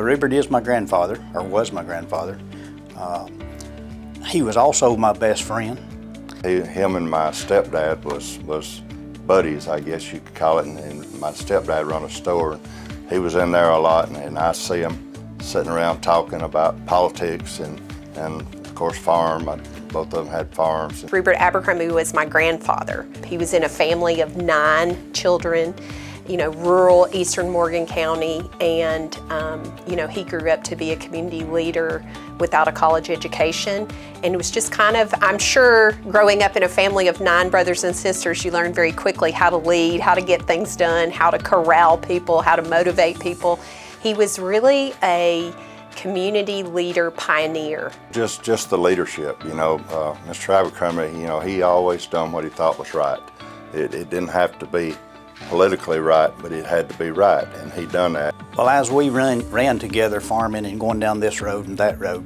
Rubert is my grandfather, or was my grandfather. He was also my best friend. Him and my stepdad was buddies, I guess you could call it, and my stepdad run a store. He was in there a lot, and I see him sitting around talking about politics and of course farm. Both of them had farms. Rubert Abercrombie was my grandfather. He was in a family of 9 children, rural eastern Morgan County, and he grew up to be a community leader without a college education. And it was just kind of, I'm sure, growing up in a family of 9 brothers and sisters, you learn very quickly how to lead, how to get things done, how to corral people, how to motivate people. He was really a community leader pioneer. Just the leadership, Mr. Abercrombie, he always done what he thought was right. It didn't have to be politically right, but it had to be right, and he done that. Well, as we ran together farming and going down this road and that road,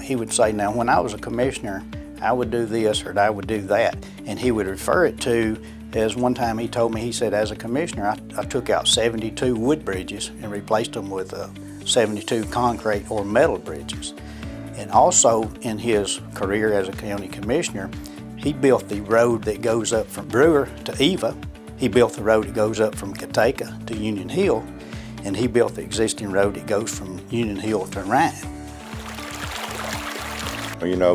he would say, now when I was a commissioner, I would do this or I would do that. And he would refer it to, as one time he told me, he said, as a commissioner, I took out 72 wood bridges and replaced them with 72 concrete or metal bridges. And also in his career as a county commissioner, he built the road that goes up from Brewer to Eva. He built the road that goes up from Kateka to Union Hill, and he built the existing road that goes from Union Hill to Ryan.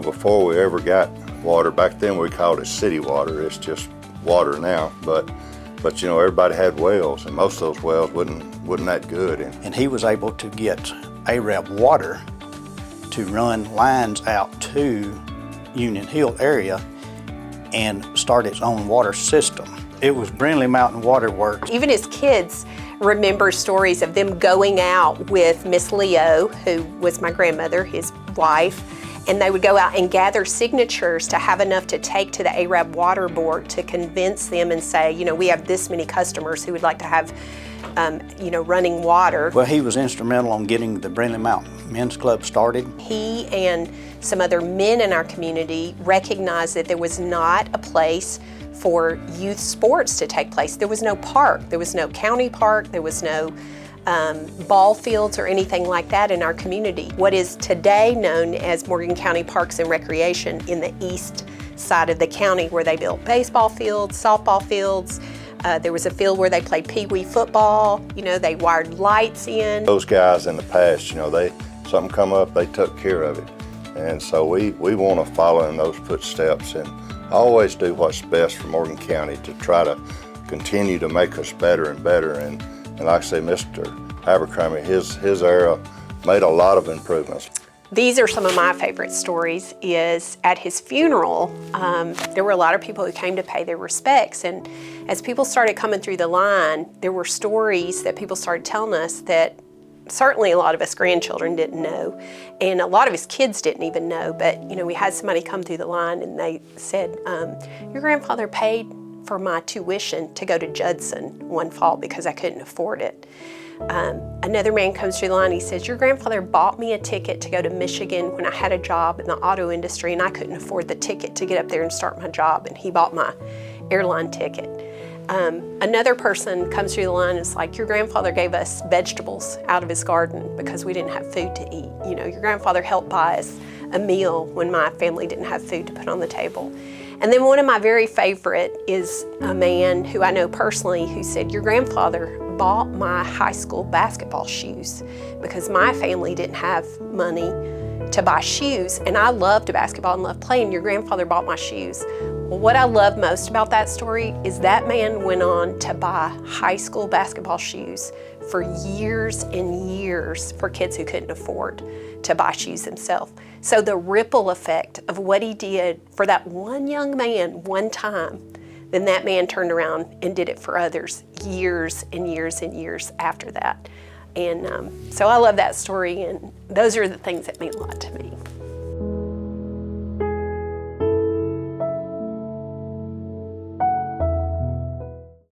Before we ever got water, back then we called it city water. It's just water now, but everybody had wells, and most of those wells wasn't that good. And he was able to get Arab water to run lines out to Union Hill area and start its own water system. It was Brindley Mountain Water Works. Even his kids remember stories of them going out with Miss Leo, who was my grandmother, his wife, and they would go out and gather signatures to have enough to take to the Arab Water Board to convince them and say, we have this many customers who would like to have, running water. Well, he was instrumental in getting the Brindley Mountain Men's Club started. He and some other men in our community recognized that there was not a place for youth sports to take place. There was no park, there was no county park, there was no ball fields or anything like that in our community. What is today known as Morgan County Parks and Recreation in the east side of the county, where they built baseball fields, softball fields. There was a field where they played pee-wee football. They wired lights in. Those guys in the past, something come up, they took care of it. And so we want to follow in those footsteps and always do what's best for Morgan County to try to continue to make us better and better. And like I say, Mr. Abercrombie, his era made a lot of improvements. These are some of my favorite stories. Is at his funeral, there were a lot of people who came to pay their respects, and as people started coming through the line, there were stories that people started telling us that certainly a lot of us grandchildren didn't know, and a lot of his kids didn't even know. But we had somebody come through the line and they said, your grandfather paid for my tuition to go to Judson one fall because I couldn't afford it. Another man comes through the line, he says, your grandfather bought me a ticket to go to Michigan when I had a job in the auto industry and I couldn't afford the ticket to get up there and start my job, and he bought my airline ticket. Another person comes through the line and is like, your grandfather gave us vegetables out of his garden because we didn't have food to eat. Your grandfather helped buy us a meal when my family didn't have food to put on the table. And then one of my very favorite is a man who I know personally who said, your grandfather bought my high school basketball shoes because my family didn't have money to buy shoes, and I loved basketball and loved playing. Your grandfather bought my shoes. Well, what I love most about that story is that man went on to buy high school basketball shoes for years and years for kids who couldn't afford to buy shoes themselves. So the ripple effect of what he did for that one young man one time, then that man turned around and did it for others years and years and years after that. And so I love that story, and those are the things that mean a lot to me.